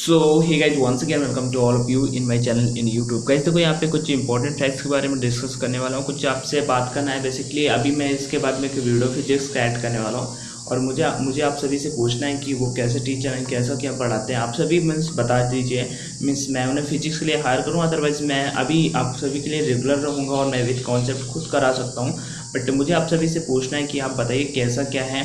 So hey guys, once again welcome to all of you in my channel in YouTube. Guys देखो, यहाँ पे कुछ important facts के बारे में डिस्कस करने वाला हूँ, कुछ आपसे बात करना है बेसिकली। अभी मैं इसके बाद में एक वीडियो फिजिक्स का ऐड करने वाला हूँ और मुझे आप सभी से पूछना है कि वो कैसे टीचर हैं, कैसा क्या पढ़ाते हैं। आप सभी मीन्स बता दीजिए, मीन्स मैं उन्हें फिजिक्स के लिए हायर करूँ, अदरवाइज़ मैं अभी आप सभी के लिए रेगुलर रहूँगा और मैं विद कॉन्सेप्ट खुद करा सकता हूँ। बट मुझे आप सभी से पूछना है कि आप बताइए कैसा क्या है।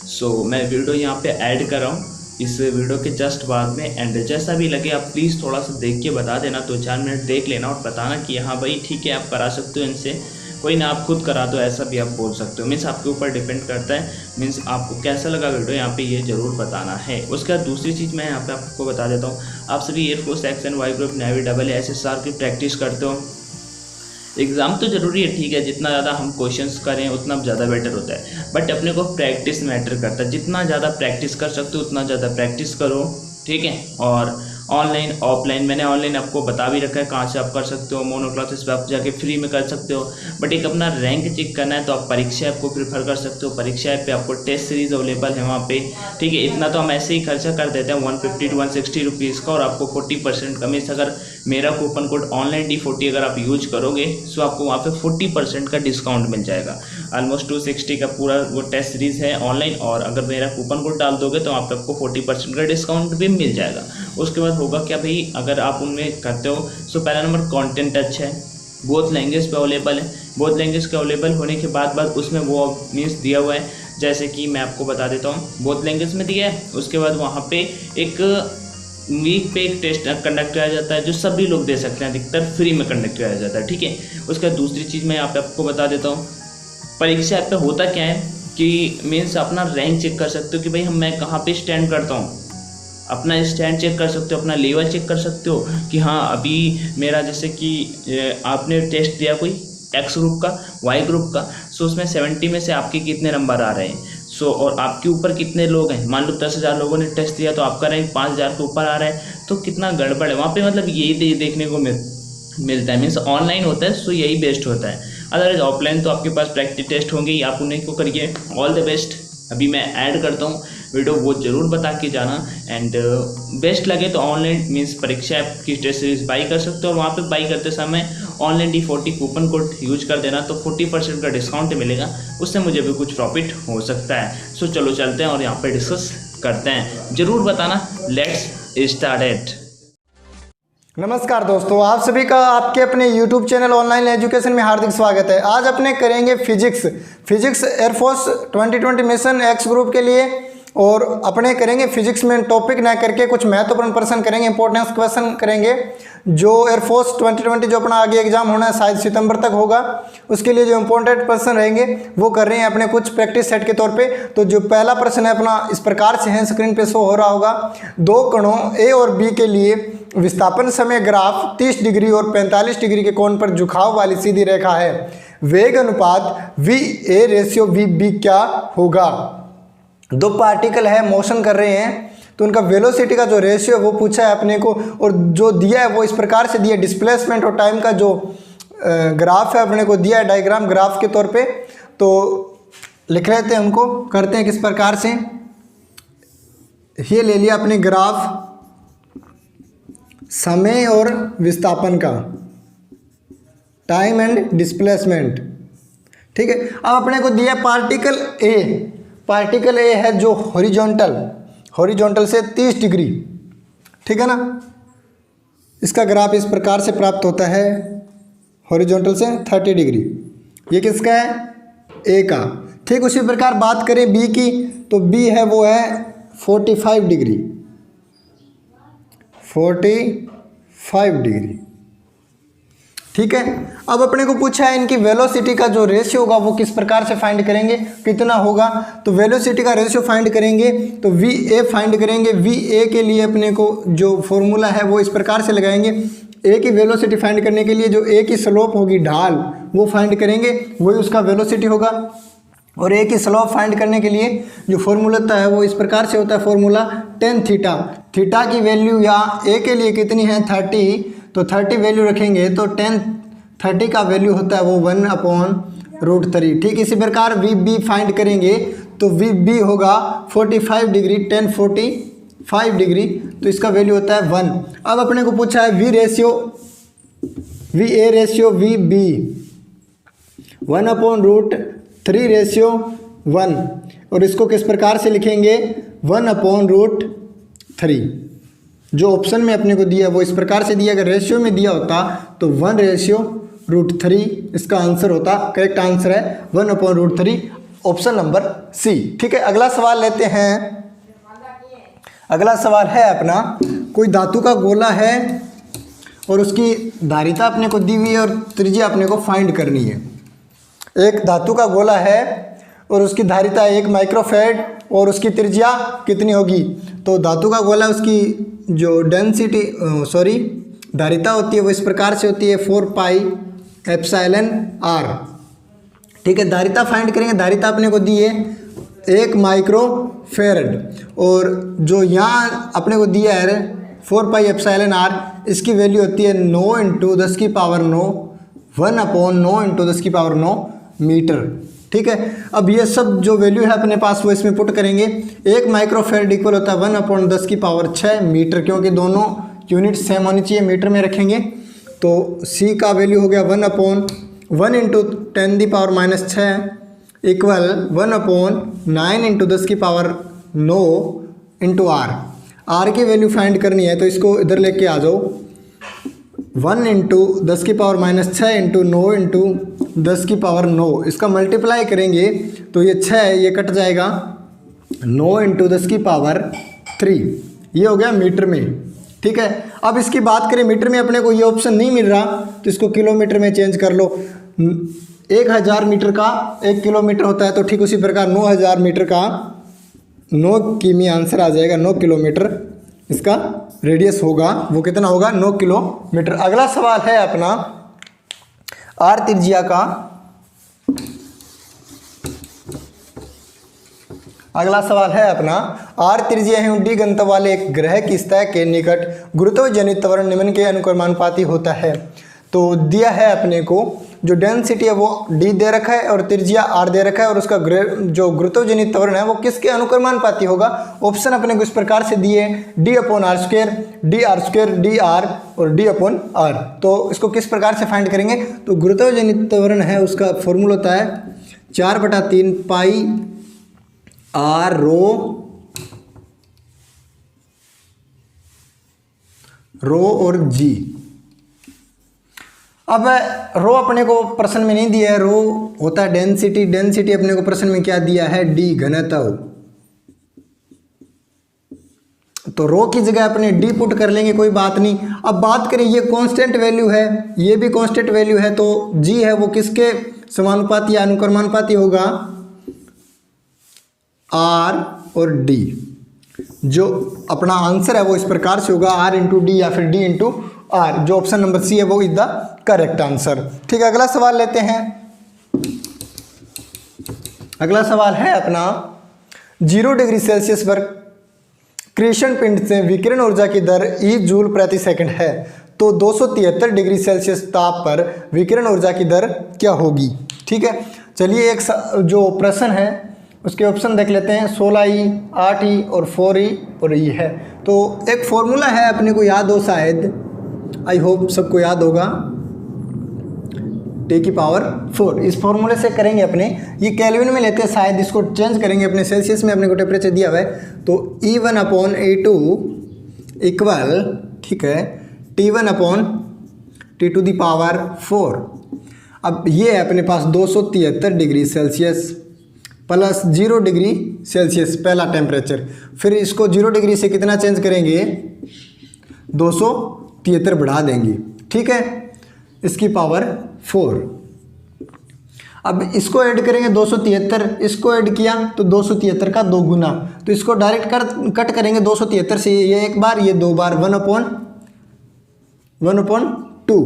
सो मैं वीडियो यहाँ पे ऐड कर रहा हूँ इस वीडियो के जस्ट बाद में, एंड जैसा भी लगे आप प्लीज़ थोड़ा सा देख के बता देना, 2-4 मिनट देख लेना और बताना कि हाँ भाई ठीक है, आप करा सकते हो इनसे, कोई ना आप खुद करा दो, ऐसा भी आप बोल सकते हो। मीन्स आपके ऊपर डिपेंड करता है, मीन्स आपको कैसा लगा वीडियो यहाँ पे ये ज़रूर बताना है। उसके बाद दूसरी चीज़ मैं यहाँ पे आपको बता देता हूँ, आप सभी airforce X and Y group navy double SSR की प्रैक्टिस करते हो। एग्ज़ाम तो ज़रूरी है, ठीक है, जितना ज़्यादा हम क्वेश्चंस करें उतना ज़्यादा बेटर होता है, बट अपने को प्रैक्टिस मैटर करता है। जितना ज़्यादा प्रैक्टिस कर सकते हो उतना ज़्यादा प्रैक्टिस करो, ठीक है। और ऑनलाइन ऑफलाइन मैंने ऑनलाइन आपको बता भी रखा है कहाँ से आप कर सकते हो, मोनो क्लासेस पे आप जाके फ्री में कर सकते हो। बट एक अपना रैंक चेक करना है तो आप परीक्षा ऐप को प्रेफर कर सकते हो। परीक्षा ऐप पे आपको टेस्ट सीरीज अवेलेबल है वहाँ पे, ठीक है। इतना तो हम ऐसे ही खर्चा कर देते हैं 150 to 160 रुपीज़ का, और आपको 40% कमी। अगर मेरा कूपन कोड ऑनलाइन D40 अगर आप यूज करोगे तो आपको वहाँ पे 40% का डिस्काउंट मिल जाएगा। ऑलमोस्ट 260 का पूरा वो टेस्ट सीरीज़ है ऑनलाइन, और अगर मेरा कूपन कोड डाल दोगे तो आप आपको 40% का डिस्काउंट भी मिल जाएगा। उसके बाद होगा क्या भाई, अगर आप उनमें करते हो तो पहला नंबर कंटेंट अच्छा है, बोथ लैंग्वेज पे अवेलेबल है। बोथ लैंग्वेज के अवेलेबल होने के बाद उसमें वो मीन्स दिया हुआ है, जैसे कि मैं आपको बता देता हूँ, बोथ लैंग्वेज में दिया है। उसके बाद वहाँ पे एक वीक पे एक टेस्ट कंडक्ट किया जाता है जो सभी लोग दे सकते हैं, अधिकतर फ्री में कंडक्ट किया जाता है, ठीक है। उसके बाद दूसरी चीज़ मैं यहाँ पे आपको बता देता हूँ, परीक्षा ऐप पे होता क्या है कि मीन्स अपना रैंक चेक कर सकते हो कि भाई मैं कहाँ पे स्टैंड करता हूँ, अपना स्टैंड चेक कर सकते हो, अपना लेवल चेक कर सकते हो कि हाँ अभी मेरा जैसे कि आपने टेस्ट दिया कोई X ग्रुप का, Y ग्रुप का, सो उसमें 70 में से आपके कितने नंबर आ रहे हैं। सो और आपके ऊपर कितने लोग हैं, मान लो 10,000 लोगों ने टेस्ट दिया तो आपका रैंक 5,000 के ऊपर आ रहा है, तो कितना गड़बड़ है वहाँ पे। मतलब यही देखने को मिलता है। मीन्स ऑनलाइन होता है सो यही बेस्ट होता है, अदरवाइज ऑफलाइन तो आपके पास प्रैक्टिस टेस्ट होंगे ही, आप उन्हें को करिए। All the best. अभी मैं ऐड करता हूँ वीडियो, वो ज़रूर बता के जाना, एंड बेस्ट लगे तो ऑनलाइन मीन्स परीक्षा ऐप की टेस्ट सीरीज बाई कर सकते हो, और वहाँ पे बाई करते समय online D40 coupon code use कर देना तो 40% का डिस्काउंट मिलेगा, उससे मुझे भी कुछ प्रॉफिट हो सकता है। सो चलो चलते हैं और यहाँ पे डिस्कस करते हैं, ज़रूर बताना। Let's start it. नमस्कार दोस्तों, आप सभी का आपके अपने YouTube चैनल ऑनलाइन एजुकेशन में हार्दिक स्वागत है। आज अपने करेंगे physics air force 2020 mission X group के लिए, और अपने करेंगे फिजिक्स में टॉपिक ना करके कुछ महत्वपूर्ण प्रश्न करेंगे, इंपॉर्टेंस क्वेश्चन करेंगे। जो एयरफोर्स 2020 जो अपना आगे एग्जाम होना है शायद सितंबर तक होगा, उसके लिए जो इंपॉर्टेंट प्रश्न रहेंगे वो कर रहे हैं अपने कुछ प्रैक्टिस सेट के तौर पे। तो जो पहला प्रश्न है अपना इस प्रकार से है, स्क्रीन पे शो हो रहा होगा। दो कणों A और B के लिए विस्थापन समय ग्राफ 30 डिग्री और 45 डिग्री के कोण पर झुकाव वाली सीधी रेखा है। वेग अनुपात VA/VB क्या होगा। दो पार्टिकल है, मोशन कर रहे हैं, तो उनका वेलोसिटी का जो रेशियो वो पूछा है अपने को, और जो दिया है वो इस प्रकार से दिया है। डिस्प्लेसमेंट और टाइम का जो ग्राफ है अपने को दिया है, डायग्राम ग्राफ के तौर पे। तो लिख लेते हैं, उनको करते हैं किस प्रकार से। ये ले लिया अपने ग्राफ समय और विस्थापन का, टाइम एंड डिस्प्लेसमेंट, ठीक है। अब अपने को दिया पार्टिकल ए है जो हॉरिजॉन्टल से 30 डिग्री, ठीक है ना। इसका ग्राफ इस प्रकार से प्राप्त होता है, हॉरिजॉन्टल से 30 डिग्री। ये किसका है, ए का। ठीक उसी प्रकार बात करें बी की, तो बी है वो है 45 डिग्री, ठीक है। अब अपने को पूछा है इनकी वेलोसिटी का जो रेशियो होगा वो किस प्रकार से फाइंड करेंगे, कितना होगा। तो वेलोसिटी का रेशियो फाइंड करेंगे तो VA फाइंड करेंगे। VA के लिए अपने को जो फॉर्मूला है वो इस प्रकार से लगाएंगे। A की वेलोसिटी फाइंड करने के लिए जो A की स्लोप होगी, ढाल, वो फाइंड करेंगे, वही उसका वेलोसिटी होगा। और A की स्लोप फाइंड करने के लिए जो फॉर्मूला होता है वो इस प्रकार से होता है, फॉर्मूला tan थीटा। थीटा की वैल्यू यहाँ A के लिए कितनी है, 30, तो 30 वैल्यू रखेंगे तो tan 30 का वैल्यू होता है वो 1/√3। ठीक इसी प्रकार VB फाइंड करेंगे तो VB होगा 45 डिग्री tan 40 5 डिग्री, तो इसका वैल्यू होता है 1। अब अपने को पूछा है V ratio V A ratio V B 1/√3 ratio 1, और इसको किस प्रकार से लिखेंगे 1/√3। जो ऑप्शन में अपने को दिया वो इस प्रकार से दिया, अगर रेशियो में दिया होता तो 1/√3 इसका आंसर होता। करेक्ट आंसर है 1/√3, ऑप्शन नंबर सी। ठीक है, अगला सवाल लेते हैं। अगला सवाल है अपना, कोई धातु का गोला है और उसकी धारिता अपने को दी हुई है और त्रिज्या अपने को फाइंड करनी है। एक धातु का गोला है और उसकी धारिता 1 माइक्रोफैराड और उसकी त्रिज्या कितनी होगी। तो धातु का गोला, उसकी जो डेंसिटी धारिता होती है वो इस प्रकार से होती है 4πε/r। ठीक है, धारिता फाइंड करेंगे। धारिता अपने को दी है 1 माइक्रोफैराड, और जो यहाँ अपने को दिया है 4πε/r, इसकी वैल्यू होती है 9 × 10⁹ 1/9 × 10⁹ मीटर। ठीक है, अब ये सब जो वैल्यू है अपने पास वो इसमें पुट करेंगे। 1 माइक्रोफैराड इक्वल होता है 1/10⁶ मीटर, क्योंकि दोनों यूनिट सेम होनी चाहिए, मीटर में रखेंगे। तो C का वैल्यू हो गया 1/1 × 10⁻⁻6 इक्वल 1/9 × 10⁹ r। r की वैल्यू फाइंड करनी है, तो इसको इधर लेके आ जाओ। 1 × 10⁻⁻6 × 9 × 10⁻9, इसका मल्टीप्लाई करेंगे तो ये 6 ये कट जाएगा, 9 × 10�3, ये हो गया मीटर में। ठीक है, अब इसकी बात करें मीटर में, अपने को ये ऑप्शन नहीं मिल रहा तो इसको किलोमीटर में चेंज कर लो। 1000 मीटर का 1 किलोमीटर होता है, तो ठीक उसी प्रकार 9000 मीटर का 9 किमी आंसर आ जाएगा। 9 किलोमीटर इसका रेडियस होगा, वो कितना होगा 9 किलोमीटर। अगला सवाल है अपना आर त्रिज्या का। अगला सवाल है अपना, आर त्रिज्या है डी घनत्व वाले एक ग्रह की सतह के निकट गुरुत्वजनित त्वरण निम्न के अनुक्रमानुपाती होता है। तो दिया है अपने को जो डेंसिटी है वो डी दे रखा है और त्रिज्या आर दे रखा है, और उसका जो गुरुत्वजनित त्वरण है वो किसके अनुक्रमानुपाती होगा। ऑप्शन अपने को इस प्रकार से दिए d/r², dr², dr और d/r। तो इसको किस प्रकार से फाइंड करेंगे, तो गुरुत्वजनित त्वरण है उसका फॉर्मूला होता है 4/3 पाई r रो और g। अब रो अपने को प्रश्न में नहीं दिया है, रो होता है डेंसिटी। डेंसिटी अपने को प्रश्न में क्या दिया है, डी घनत्व। तो रो की जगह अपने डी पुट कर लेंगे, कोई बात नहीं। अब बात करें ये कांस्टेंट वैल्यू है, ये भी कांस्टेंट वैल्यू है, तो जी है वो किसके समानुपाती या अनुक्रमानुपाती होगा, आर और डी। जो अपना आंसर है वो इस प्रकार से होगा r × d या फिर d × r। जो ऑप्शन नंबर सी है वो इज द करेक्ट आंसर। ठीक है, अगला सवाल लेते हैं। अगला सवाल है अपना 0 डिग्री सेल्सियस पर कृष्ण पिंड से विकिरण ऊर्जा की दर E जूल प्रति सेकंड है, तो 273 डिग्री सेल्सियस ताप पर विकिरण ऊर्जा की दर क्या होगी। ठीक है, चलिए एक जो प्रश्न है उसके ऑप्शन देख लेते हैं। 16E, 8E और 4E और E है। तो एक फॉर्मूला है अपने को याद हो, शायद आई होप सबको याद होगा, T⁴। इस फॉर्मूले से करेंगे अपने, ये केल्विन में लेते हैं, शायद इसको चेंज करेंगे अपने सेल्सियस में। अपने को टेम्परेचर दिया हुआ है, तो E1/A2 इक्वल, ठीक है, T1/T⁴। अब ये है अपने पास 273 degree Celsius plus 0 degree Celsius पहला टेम्परेचर। फिर इसको 0 डिग्री से कितना चेंज करेंगे, 273 बढ़ा देंगे। ठीक है, इसकी पावर 4। अब इसको ऐड करेंगे 273, इसको ऐड किया तो 273 का 2 गुना, तो इसको डायरेक्ट कट करेंगे 273 से, ये एक बार ये 2 बार, 1/2।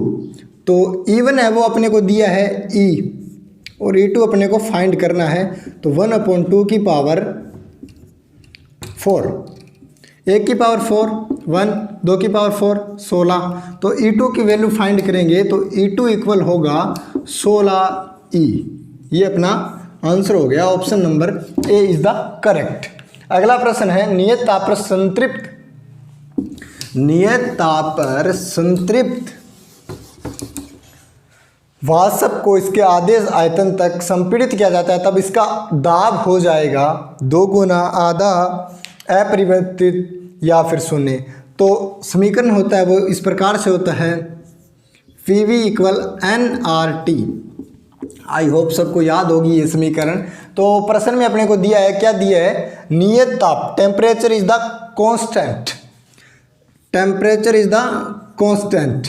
तो E1 है वो अपने को दिया है E और E2 अपने को फाइंड करना है, तो 1/2 की पावर 4, 1 की पावर 4 1, 2 की पावर 4 16। तो E2 की वैल्यू फाइंड करेंगे तो E2 इक्वल होगा 16E। ये अपना आंसर हो गया, option number A is the correct. अगला प्रश्न है नियत ताप पर संतृप्त वाष्प को इसके आदेश आयतन तक संपीड़ित किया जाता है, तब इसका दाब हो जाएगा 2 गुना, आधा, अपरिवर्तित या फिर शून्य। तो समीकरण होता है वो इस प्रकार से होता है PV = nRT। आई होप सबको याद होगी ये समीकरण। तो प्रश्न में अपने को दिया है, क्या दिया है, नियत ताप, temperature is the constant, temperature is the constant,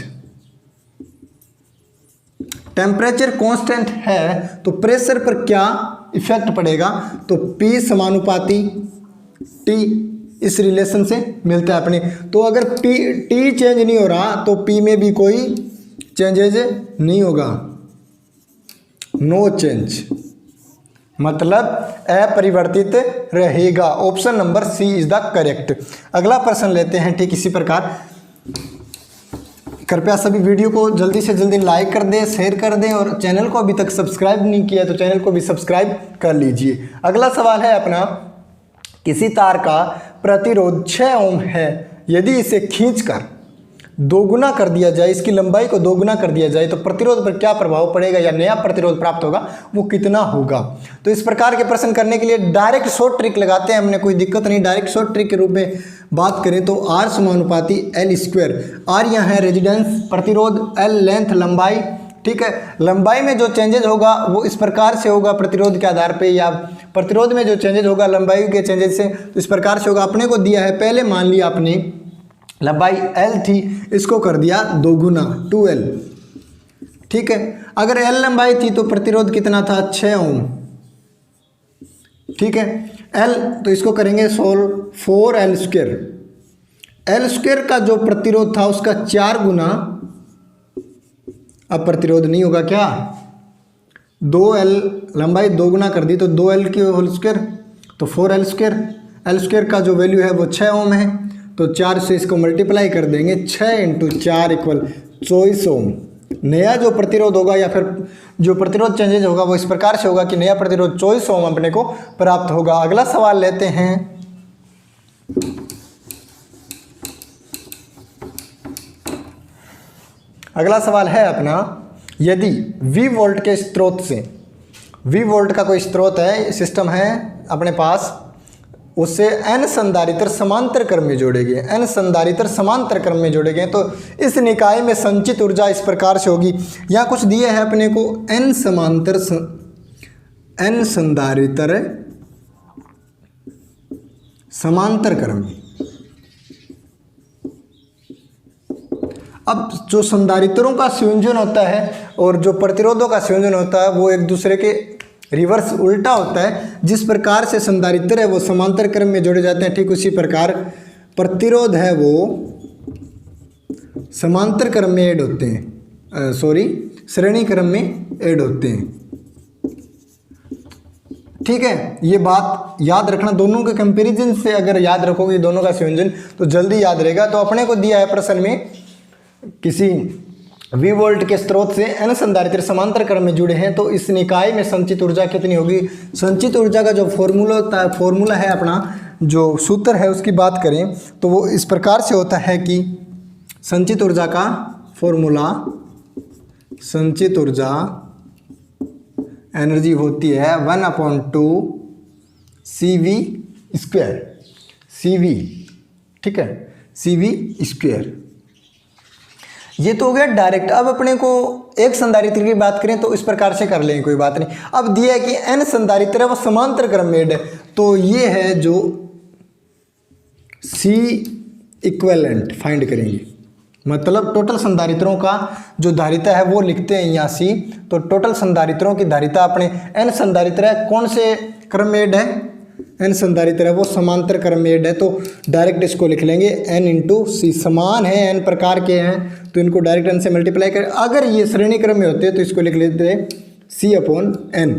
temperature constant है तो प्रेशर पर क्या इफेक्ट पड़ेगा, तो P समानुपाती T, इस रिलेशन से मिलता है अपने। तो अगर T चेंज नहीं हो रहा तो P में भी कोई चेंजेज नहीं होगा, नो चेंज, मतलब अपरिवर्तित रहेगा। Option number C is the correct. अगला प्रश्न लेते हैं ठीक इसी प्रकार। कृपया सभी वीडियो को जल्दी से जल्दी लाइक कर दें, शेयर कर दें, और चैनल को अभी तक सब्सक्राइब नहीं किया तो चैनल को भी सब्सक्राइब कर लीजिए। अगला सवाल है अपना, किसी तार का प्रतिरोध 6 ओम है, यदि इसे खींचकर 2 गुना कर दिया जाए, इसकी लंबाई को 2 गुना कर दिया जाए तो प्रतिरोध पर क्या प्रभाव पड़ेगा या नया प्रतिरोध प्राप्त होगा वो कितना होगा। तो इस प्रकार के प्रश्न करने के लिए डायरेक्ट शॉर्ट ट्रिक लगाते हैं, हमने कोई दिक्कत नहीं। डायरेक्ट शॉर्ट ट्रिक के रूप में बात करें तो R समानुपाती L²। R यहाँ है रेजिडेंस, प्रतिरोध L लेंथ लंबाई, ठीक है। लंबाई में जो चेंजेज होगा वो इस प्रकार से होगा प्रतिरोध के आधार पे, या प्रतिरोध में जो चेंजेज होगा लंबाई के चेंजेज से तो इस प्रकार से होगा। अपने को दिया है, पहले मान लिया आपने लंबाई L थी, इसको कर दिया 2 गुना 2L, ठीक है। अगर L लंबाई थी तो प्रतिरोध कितना था, 6 ओम, ठीक है। L तो इसको करेंगे सोल्व, 4L²। L² का जो प्रतिरोध था उसका 4 गुना, अब प्रतिरोध नहीं होगा क्या, 2L लंबाई 2 गुना कर दी तो 2L की होल स्क्वायर तो 4L²। L² का जो वैल्यू है वो 6 ओम है, तो 4 से इसको मल्टीप्लाई कर देंगे, 6 × 4 = 24 ओम। नया जो प्रतिरोध होगा या फिर जो प्रतिरोध चेंजेज होगा वो इस प्रकार से होगा कि नया प्रतिरोध 24 ओम अपने को प्राप्त होगा। अगला सवाल लेते हैं। अगला सवाल है अपना, यदि V वोल्ट के स्रोत से, V वोल्ट का कोई स्रोत है, सिस्टम है अपने पास, उससे n संधारित्र समांतर क्रम में जोड़े गए, n संधारित्र समांतर क्रम में जोड़े गए, तो इस निकाय में संचित ऊर्जा इस प्रकार से होगी। यहाँ कुछ दिए हैं अपने को, n संधारित्र समांतर क्रम में। अब जो संधारित्रों का संयोजन होता है और जो प्रतिरोधों का संयोजन होता है वो एक दूसरे के रिवर्स उल्टा होता है। जिस प्रकार से संधारित्र है वो समांतर क्रम में जोड़े जाते हैं, ठीक उसी प्रकार प्रतिरोध है वो समांतर क्रम में ऐड होते हैं, श्रेणी क्रम में ऐड होते हैं, ठीक है। ये बात याद रखना, दोनों के कंपैरिजन से अगर याद रखोगे दोनों का संयोजन तो जल्दी याद रहेगा। तो अपने को दिया है प्रश्न में, किसी V वोल्ट के स्रोत से n संधारित्र समांतर क्रम में जुड़े हैं तो इस निकाय में संचित ऊर्जा कितनी होगी। संचित ऊर्जा का जो फॉर्मूला है अपना, जो सूत्र है उसकी बात करें तो वो इस प्रकार से होता है कि संचित ऊर्जा का फॉर्मूला, संचित ऊर्जा एनर्जी होती है 1/2 CV², CV, ठीक है, CV²। ये तो हो गया डायरेक्ट। अब अपने को एक संधारित्र की बात करें तो इस प्रकार से कर लेंगे, कोई बात नहीं। अब दिया है कि n संधारित्र है वो समांतर क्रम में है, तो ये है जो C इक्विवेलेंट फाइंड करेंगे, मतलब टोटल संधारित्रों का जो धारिता है वो लिखते हैं यहाँ C। तो टोटल संधारित्रों की धारिता अपने n संधारित्र है, कौन से क्रम में है, n संधारित्र है वो समांतर क्रम में है, तो डायरेक्ट इसको लिख लेंगे n × C। समान है, n प्रकार के हैं तो इनको डायरेक्ट n से मल्टीप्लाई करें। अगर ये श्रेणी क्रम में होते तो इसको लिख लेते हैं C/n,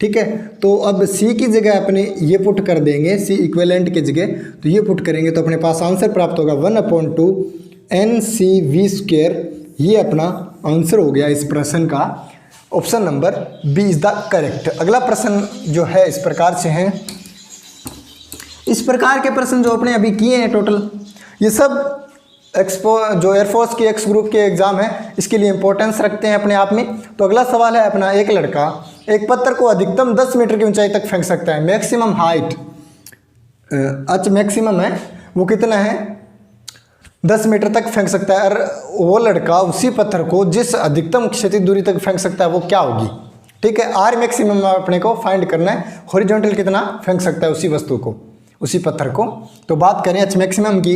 ठीक है। तो अब C की जगह अपने ये पुट कर देंगे, C इक्विवेलेंट की जगह तो ये पुट करेंगे तो अपने पास आंसर प्राप्त होगा 1/2 NCV²। ये अपना आंसर हो गया इस प्रश्न का। Option number B is the correct. अगला प्रश्न जो है इस प्रकार से है, इस प्रकार के प्रश्न जो अपने अभी किए हैं टोटल, ये सब जो एयरफोर्स की एक्स ग्रुप के एग्ज़ाम है इसके लिए इंपॉर्टेंस रखते हैं अपने आप में। तो अगला सवाल है अपना, एक लड़का एक पत्थर को अधिकतम 10 मीटर की ऊंचाई तक फेंक सकता है। मैक्सिमम हाइट एच मैक्सिमम है वो कितना है, 10 मीटर तक फेंक सकता है। और वो लड़का उसी पत्थर को जिस अधिकतम क्षैतिज दूरी तक फेंक सकता है वो क्या होगी, ठीक है। आर मैक्सिमम अपने को फाइंड करना है, हॉरिजॉन्टल कितना फेंक सकता है उसी वस्तु को, उसी पत्थर को। तो बात करें एच मैक्सिमम की,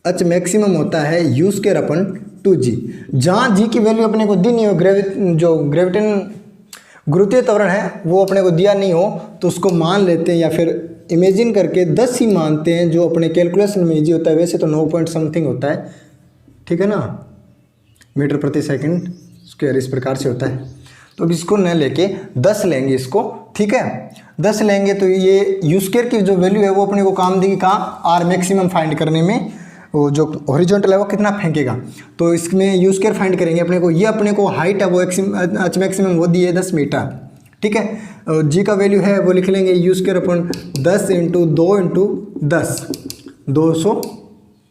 एच मैक्सिमम होता है यू स्क्वायर अपन 2g। जहाँ जी की वैल्यू अपने को दी नहीं हो, जो गुरुत्वीय त्वरण है वो अपने को दिया नहीं हो, तो उसको मान लेते हैं या फिर इमेजिन करके 10 ही मानते हैं, जो अपने कैलकुलेशन में ईजी होता है। वैसे तो 9 पॉइंट समथिंग होता है, ठीक है ना, मीटर प्रति सेकंड स्क्वायर इस प्रकार से होता है। तो अब इसको न लेके 10 लेंगे इसको, ठीक है। 10 लेंगे तो ये यू स्क्वायर की जो वैल्यू है वो अपने को काम देगी कहाँ, आर मैक्सिमम फाइंड करने में। वो जो हॉरिजॉन्टल है वो कितना फेंकेगा, तो इसमें यू स्क्वायर फाइंड करेंगे अपने को। ये अपने को हाइट है वो एच मैक्सिमम वो दी है 10 मीटर, ठीक है। जी का वैल्यू है वो लिख लेंगे यू स्क्वायर अपन 10 × 2 × 10 200,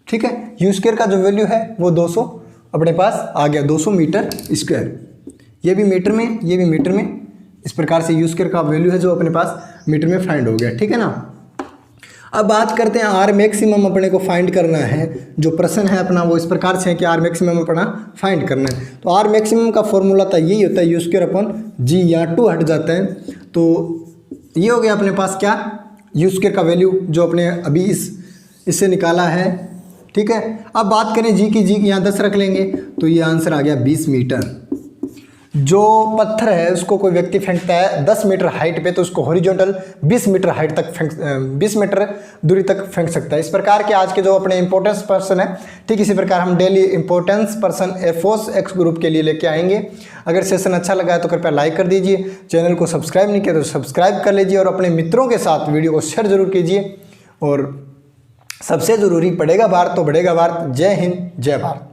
ठीक है। यू स्क्वायर का जो वैल्यू है वो 200 अपने पास आ गया, 200 मीटर स्क्वायर। ये भी मीटर में, ये भी मीटर में, इस प्रकार से यू स्क्वायर का वैल्यू है जो अपने पास मीटर में फाइंड हो गया, ठीक है ना। अब बात करते हैं आर मैक्सिमम अपने को फाइंड करना है। जो प्रश्न है अपना वो इस प्रकार से है कि आर मैक्सिमम अपना फाइंड करना है। तो आर मैक्सिमम का फॉर्मूला तो यही होता है, यू स्क्वायर अपन जी, यहाँ 2 हट जाता है। तो ये हो गया अपने पास क्या, यू स्क्वायर का वैल्यू जो अपने अभी इससे निकाला है, ठीक है। अब बात करें जी की, जी यहाँ 10 रख लेंगे तो ये आंसर आ गया 20 मीटर। जो पत्थर है उसको कोई व्यक्ति फेंकता है 10 मीटर हाइट पे, तो उसको हॉरिजॉन्टल 20 मीटर हाइट तक 20 मीटर दूरी तक फेंक सकता है। इस प्रकार के आज के जो अपने इंपॉर्टेंस पर्सन है, ठीक इसी प्रकार हम daily importance person air force x group के लिए लेके आएंगे। अगर सेशन अच्छा लगा है तो कृपया लाइक कर दीजिए, चैनल को सब्सक्राइब नहीं किया तो सब्सक्राइब कर लीजिए, और अपने मित्रों के साथ वीडियो को शेयर जरूर कीजिए। और सबसे ज़रूरी, पढ़ेगा भारत तो बढ़ेगा भारत। जय हिंद, जय भारत।